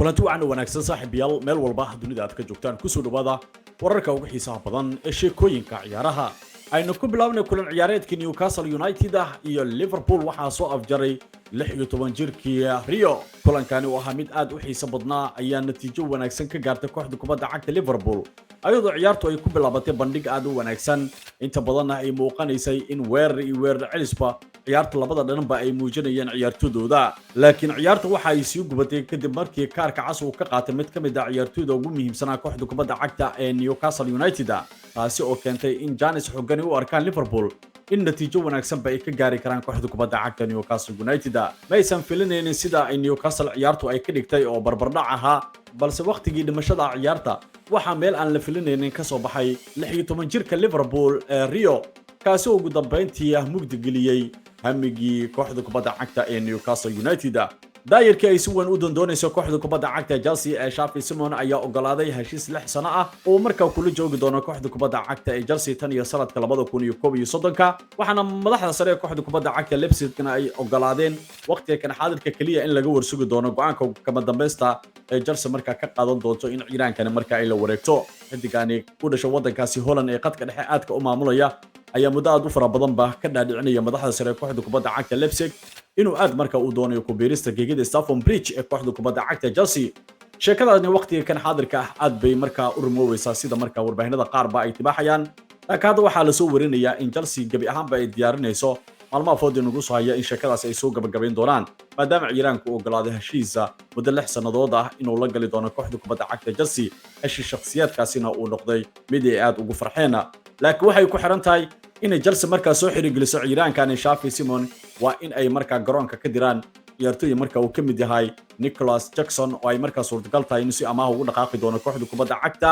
kulanti wacan wanaagsan saaxiibayaal meel walba dunida aad ka joogtaan ku soo dhawaada wararka ugu xiisaha badan ee sheekooyinka ciyaaraha aynu ku bilaabnay kulan ciyaareedkii Newcastle United iyo Liverpool waxaa soo afjaray 16 jirkii Rio kulankani oo ahaa mid aad u xiiso badnaa ayaa natiijo wanaagsan ka gaartay kooxda kubadda cagta Liverpool ayadoo ciyaartu ay ku bilaabatay bandhig aad u wanaagsan inta badanna ay muuqanaysay in weerar celisba ciyaarta labada dhanba ay muujinayeen ciyaartooydooda laakiin ciyaarta waxa ay sii gubatay kadib markii kaarka cas uu ka qaatay mid kamid ah ciyaartooyda ugu muhiimsanaa kooxda kubadda cagta ee Newcastle United taasi oo keentay in Janis xogani u arkaan Liverpool in natiijo wanaagsan ay ka gaari karaan kooxda kubadda cagta Newcastle United maysan filanaynin sida ay Newcastle ciyaartu ay ka dhigtay oo barbardhac ahaa balse waqtigii dhimashada ciyaarta waxa meel aan la filanaynin ka soo baxay 16 jirka Liverpool ee Rio kaasi ugu dambeyntii mugdi geliyay hamigii kooxda kubadda cagta ee Newcastle United daayirkii ay si weyn u doondoonayso kooxda kubadda cagta Chelsea ee Xavi Simons ayaa ogolaaday heshiis 6 sano ah oo markaa kula joogi doono kooxda kubadda cagta ee Chelsea tan iyo sanadka 2031 waxaana madaxda sare ee kooxda kubadda cagta Leipzig ay ogolaadeen waqtiga kan xaadirka kaliya in laga warsugi doono go'aanka kama dambaysta ee Chelsea markaa ka qaadan doonto in ciiraankani markaa ay la wareegto xidigani u dhashay wadankaasi Holland ee qadka dhexe aadka u maamulaya ayaa muddo aad u fara badan ka dhaadhicinaya madaxda sare ee kooxda kubadda cagta Leipzig inuu aad markaa uu doonayo ku biirista geegida Stamford Bridge ee kooxda kubadda cagta Chelsea sheekadaani waqtiga kan xaadirka aad bay markaa u rumoowaysaa sida markaa warbaahinada qaar ba ay tibaaxayaan laakiin hadda waxaa la soo warinayaa in Chelsea gabi ahaanba ay diyaarinayso maalmaha foodin ugu soo haya in sheekadaas ay soo gabagabayn doonaan maadaama ciiraanku uu ogolaaday heshiisa muddo 6 sanadood ah inuu la gali doono kooxda kubadda cagta Chelsea heshiis shakhsiyaadkaasina uu noqday mid ay aad ugu farxeen laakiin waxay ku xiran tahay in Chelsea markaa soo xirigeliso ciiraankan Xavi Simons waa in ay markaa garoonka ka diraan ciyaartooy markaa uu ka mid yahay Nicholas Jackson oo ay markaa suurtagal tahay inuu si amaah ugu dhaqaaqi doono kooxda kubadda cagta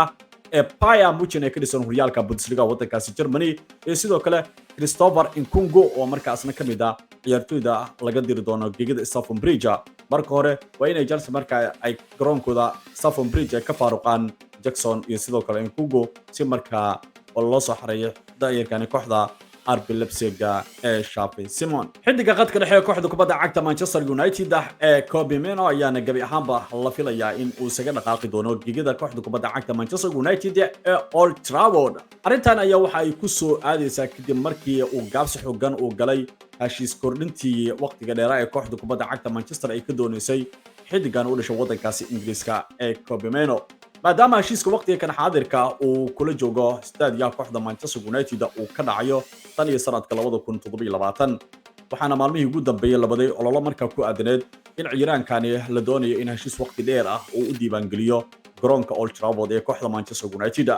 ee Bayern Munich ee ka dhisan horyaalka Bundesliga wadankaasi Germany iyo sidoo kale Christopher Nkunku oo markaasna ka mid ah ciyaartooyda laga diri doono geegida Stamford Bridge marka hore waa in Chelsea markaa ay garoonkooda Stamford Bridge ka faaruqaan Jackson iyo sidoo kale Nkunku si markaa loo soo xareeyo daayirkani kooxda RB Leipzig ee Xavi Simons xidiga qadka dhexe kooxda kubadda cagta Manchester United ee Kobe Mino ayaana gabi ahaanba la filayaa in uu isaga dhaqaaqi doono geegida kooxda kubadda cagta Manchester United ee Old Trafford arrintan ayaa waxa ay ku soo aadaysaa kadib markii uu gaabsi xooggan uu galay heshiis kordhintii waqtiga dheer ee kooxda kubadda cagta Manchester ay ka doonaysay xidigan u dhashay wadankaasi Ingiriiska ee Kobe Mino maadaama heshiiska waqtiga kan xaadirka uu kula joogo stadiga kooxda Manchester United uu ka dhacayo tan iyo sanadka 2027 waxaana maalmihii ugu dambeeyay labaday ololo markaa ku aadaneed in ciiraankani la doonayo in heshiis waqti dheer ah uu u diiwaan geliyo garoonka Old Trafford ee kooxda Manchester United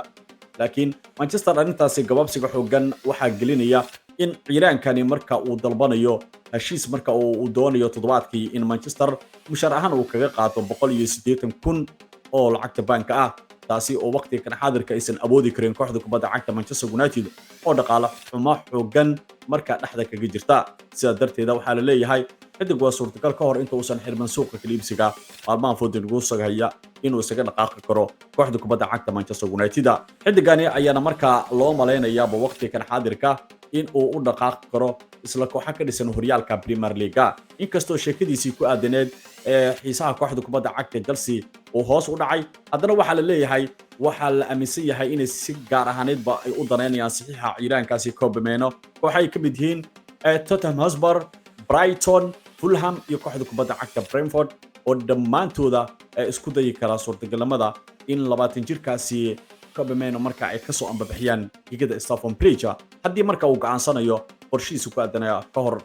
laakiin Manchester arintaasi gababsiga xooggan waxa gelinaya in ciiraankani markaa uu dalbanayo heshiis markaa uu doonayo toddobaadkii in Manchester mushahar ahaan uu kaga qaato 180,000 oo lacagta banka ah taasi oo waqtiga kan xaadirka aysan awoodi karin kooxda kubadda cagta Manchester United oo dhaqaale xumo xooggan markaa dhexda kaga jirta sida darteeda waxaa la leeyahay xidig waa suurtagal ka hor inta uusan xirman suuqa kaliibsiga maalmaha foodin ugu sagaya inuu isaga dhaqaaqi karo kooxda kubadda cagta Manchester United xidigani ayaana markaa loo maleynayaa waqtiga kan xaadirka in uu u dhaqaaqi karo isla kooxo ka dhisan horyaalka Premier League inkastoo sheekadiisii ku aadaneed ee xiisaha kooxda kubadda cagta Chelsea oo hoos u dhacay haddana waxaa la leeyahay waxaa la aaminsan yahay inay si gaar ahaaneedba ay u daneynayaan saxiixa ciiraankaasi Kobe Mino waxay ka mid yihiin Tottenham Hotspur Brighton Fulham iyo kooxda kubadda cagta Brentford oo dhammaantooda ay isku dayi kara suurtagalnimada in 20 jirkaasi Kobe Mino markaa ay ka soo ambabixiyaan geegida Stamford Bridge haddii markaa uu go'aansanayo qorshihiisa ku aadanaya ka hor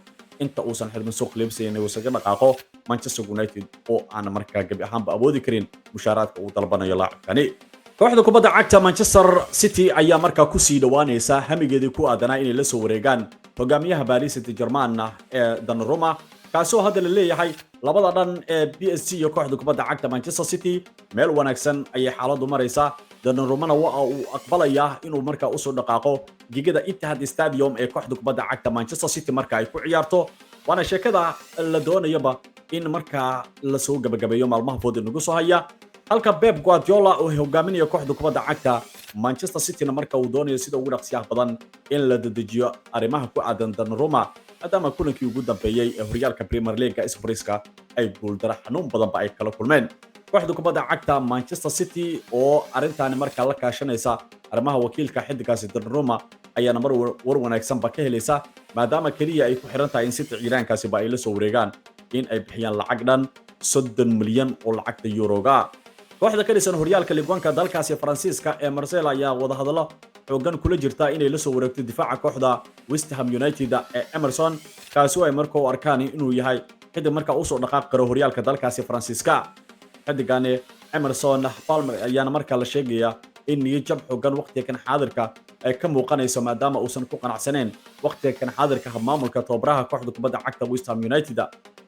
inta uusan xirmin suuq Leipzig uu isaga dhaqaaqo Manchester United oo aan markaa gabi ahaanba awoodi karin mushaaraadka uu dalbanayo laacibkani kooxda kubadda cagta Manchester City ayaa markaa ku sii dhawaanaysa hamigeedii ku aadanaa inay la soo wareegaan hogaamiyaha Paris Saint-Germain ee Donnarumma kaasoo hadda la leeyahay labada dhan ee PSG iyo kooxda kubadda cagta Manchester City meel wanaagsan ayay xaaladdu maraysaa Donnarumma waa uu aqbalayaa inuu markaa u soo dhaqaaqo geegida Etihad Stadium ee kooxda kubadda cagta Manchester City markaa ay ku ciyaarto waana sheekada la doonayaba in markaa la soo gabagabeeyo maalmaha foodin ugu soo haya halka Pep Guardiola oo hogaaminaya kooxda kubadda cagta Manchester City markaa uu doonayo sida ugu dhaqsiyaha badan in la dedejiyo arrimaha ku aadan Donnarumma maadaama kulankii ugu dambeeyay ee horyaalka Premier League Isbriska ay guuldaro xanuun badanba ay kala kulmeen kooxda kubadda cagta Manchester City oo arrintaani markaa la kaashanaysa arrimaha wakiilka xiddigaasi Donnarumma ayaana war wanaagsanba ka helaysa maadaama keliya ay ku xiran tahay in City ciidaankaasi ba ay la soo wareegaan in ay bixiyaan lacag dhan 30 milyan oo lacagta Yuroga. kooxda ka dhisan horyaalka Ligue dalkaasi Faransiiska ee Marseille ayaa wadahadalo xoogan kula jirta inay la soo wareegto difaaca kooxda West Ham United ee Emerson kaasi oo ay markaa u arkaan inuu yahay xiddig markaa u soo dhaqaaq karo horyaalka dalkaasi Faransiiska. xiddigani Emerson Palmer ayaana markaa la sheegaya in niyad jab xoogan waqtigan xaadirka ay ka muuqanayso maadaama uusan ku qanacsaneyn waqtigan xaadirka maamulka tababaraha kooxda kubadda cagta West Ham United.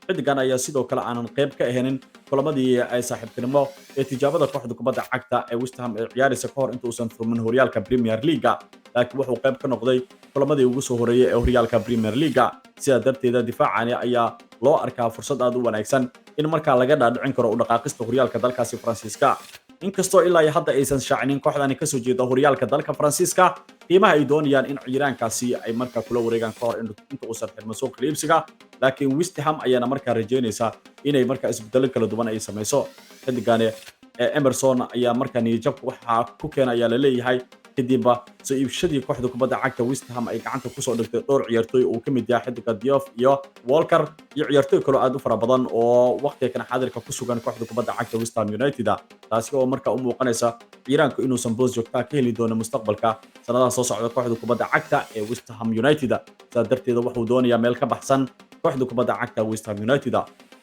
xiddigan ayaa sidoo kale aanan qayb ka ahayn kulamadii ay saaxiibtinimo ee tijaabada kooxda kubadda cagta ee West Ham ay ciyaaraysa ka hor inta uusan furmin horyaalka Premier League, laakiin wuxuu qayb ka noqday kulamadii ugu soo horeeyay ee horyaalka Premier League. sidaa darteeda difaacani ayaa loo arkaa fursad aad u wanaagsan in markaa laga dhaadhicin karo u dhaqaaqista horyaalka dalkaasi Faransiiska. inkastoo ilaa hadda aysan shaacinin kooxdani ka soo jeeda horyaalka dalka Faransiiska qiimaha ay doonayaan in ciidaankaasi ay markaa kula wareegaan ka hor inta uusan xirmin suuqa iibsiga, laakiin West Ham ayaana markaa rajeynaysa inay markaa isbeddello kala duwan ay samayso. xiddigani Emerson ayaa markaa niyad jab waxa ku keenaya la leeyahay kadibba soo iibshadii kooxda kubadda cagta West Ham ay gacanta ku soo dhigtay dhowr ciyaartoy oo ka mid yahay xiddiga Diop iyo Walker iyo ciyaartoy kale aad u fara badan oo waqtigan xaadirka ku sugan kooxda kubadda cagta West Ham United, taasi oo markaa u muuqanaysa ciidaanku inuusan boos joogta ka heli doono mustaqbalka sanadaha soo socda kooxda kubadda cagta ee West Ham United. sidaa darteeda wuxuu doonayaa meel ka baxsan kooxda kubadda cagta West Ham United.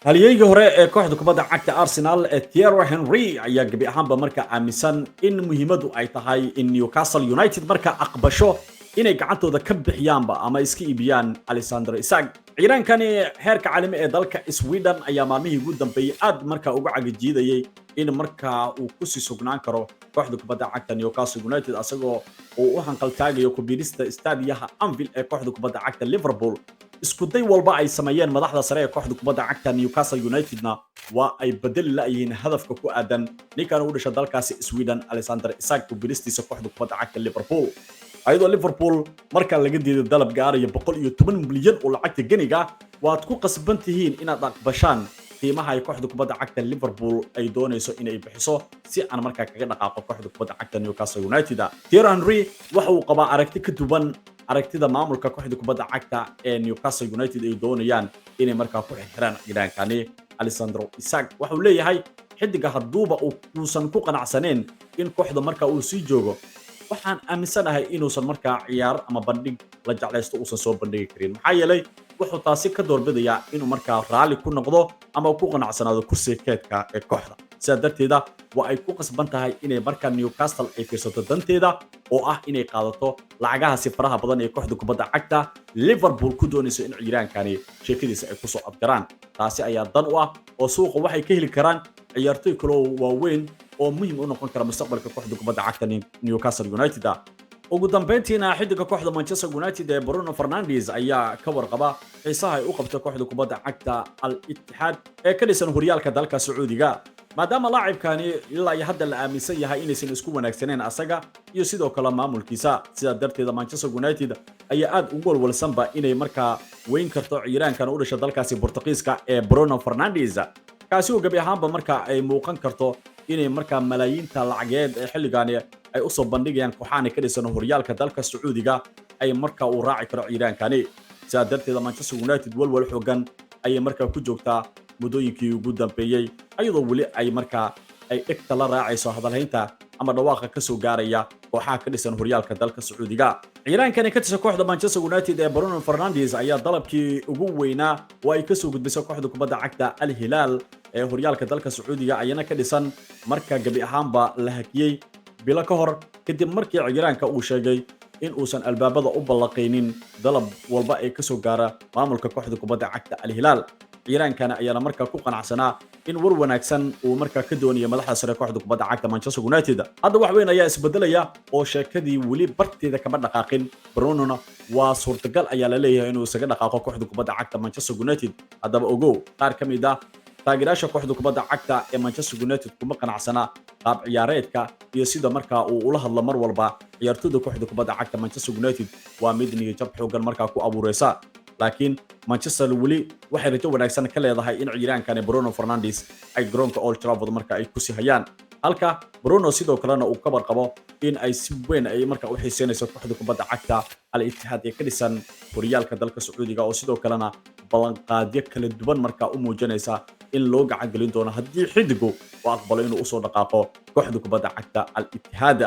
halyeeyga hore ee kooxda kubadda cagta Arsenal ee Thierry Henry ayaa gabi ahaanba markaa aaminsan in muhiimadu ay tahay in Newcastle United markaa aqbasho inay gacantooda ka bixiyaanba ama iska iibiyaan Alexander Isak. ciidaankani heerka caalami ee dalka Sweden ayaa maalmihii ugu dambeeyay aad markaa uga cagajiidayay in markaa uu ku sii sugnaan karo kooxda kubadda cagta Newcastle United asagoo uu u hanqaltaagayo ku biirista istaadiyaha Anfield ee kooxda kubadda cagta Liverpool. isku day walba ay sameeyeen madaxda sare ee kooxda kubadda cagta Newcastle Unitedna waa ay bedeli la'yihiin hadafka ku aadan ninkan u dhashay dalkaasi Sweden Alexander Isak ku biiristiisa kooxda kubadda cagta Liverpool. ayadoo Liverpool marka laga diiday dalab gaaraya 110 milyan oo lacagta ganiga waad ku qasban tihiin inaad aqbashaan qiimaha ay kooxda kubadda cagta Liverpool ay doonayso inay bixiso si aan markaa kaga dhaqaaqo kooxda kubadda cagta Newcastle United. Thierry Henry waxa uu qabaa aragti ka duwan aragtida maamulka kooxda kubadda cagta ee Newcastle United ay doonayaan inay markaa ku xirxiraan ciidaankani Alexander Isak. waxa uu leeyahay xiddiga haduuba uusan ku qanacsaneyn in kooxda markaa uu sii joogo waxaan aaminsanahay inuusan markaa ciyaar ama bandhig la jeclaysto uusan soo bandhigi karin, maxaa yeelay wuxuu taasi ka doorbidayaa inuu markaa raalli ku noqdo ama ku qanacsanaado kursiga keedka ee kooxda. sidaa darteeda waa ay ku qasban tahay inay markaa Newcastle ay fiirsato danteeda oo ah inay qaadato lacagahaasi faraha badan ee kooxda kubadda cagta Liverpool ku doonayso in ciidaankani sheekadiisa ay ku soo afgaraan. taasi ayaa dan u ah oo suuqa waxay ka heli karaan ciyaartoy kale oo waaweyn oo muhiim u noqon kara mustaqbalka kooxda kubadda cagta Newcastle United. ugu dambeyntiina xiddiga kooxda Manchester United ee Bruno Fernandes ayaa ka warqaba xiisaha ay u qabto kooxda kubadda cagta Al Ittihad ee ka dhisan horyaalka dalka Sacuudiga, maadaama laacibkani ilaa hadda la aaminsan yahay inaysan isku wanaagsaneen asaga iyo sidoo kale maamulkiisa. sidaa darteeda Manchester United ayaa aad ugu walwalsanba inay markaa weyn karto ciidaankan u dhashay dalkaasi Portugiiska ee Bruno Fernandes, kaasi oo gabi ahaanba markaa ay muuqan karto inay markaa malaayiinta lacageed ee xilligaani ay u soo bandhigayaan kooxaha ka dhisan horyaalka dalka Sacuudiga ay markaa u raaci karo ciidaankani. sidaa darteeda Manchester United walwal xoogan ayay markaa ku joogtaa muddooyinkii ugu dambeeyay ayadoo weli ay markaa ay dhigta la raacayso hadalhaynta ama dhawaaqa ka soo gaaraya kooxaha ka dhisan horyaalka dalka Sacuudiga. ciidaankani ka tirsan kooxda Manchester United ee Bruno Fernandes ayaa dalabkii ugu weynaa oo ay ka soo gudbisay kooxda kubadda cagta Al Hilal ee horyaalka dalka Sacuudiga ayana ka dhisan marka gabi ahaanba la hakiyay bilo ka hor kadib markii ciidaanka uu sheegay in uusan albaabada u ballaqaynin dalab walba ee ka soo gaara maamulka kooxda kubadda cagta Al Hilal. ciidaankana ayaana markaa ku qanacsanaa in war wanaagsan uu markaa ka doonayo madaxda sare kooxda kubadda cagta Manchester United. hadda wax weyn ayaa isbedelaya oo sheekadii weli barteeda kama dhaqaaqin. Bruno waa suurtagal ayaa la leeyahay inuu isaga dhaqaaqo kooxda kubadda cagta Manchester United. haddaba ogow qaar ka mid ah taageerayaasha kooxda kubadda cagta ee Manchester United kuma qanacsana qaab ciyaareedka iyo sida markaa uu ula hadlo mar walba ciyaartoyda kooxda kubadda cagta Manchester United waa mid niyad jab xoogan markaa ku abuureysa. laakiin Manchester weli waxay rajo wanaagsan ka leedahay in ciyaaryahankani Bruno Fernandes ay garoonka Old Trafford marka ay ku sii hayaan halka Bruno sidoo kalena uu ka warqabo in ay si weyn ay marka u xiiseynayso kooxda kubadda cagta Al Ittihad ee ka dhisan horyaalka dalka Sacuudiga oo sidoo kalena ballanqaadyo kala duwan marka u muujinaysa in loo gacan gelin doono haddii xidigu uu aqbalo inuu u soo dhaqaaqo kooxda kubadda cagta Al Ittihad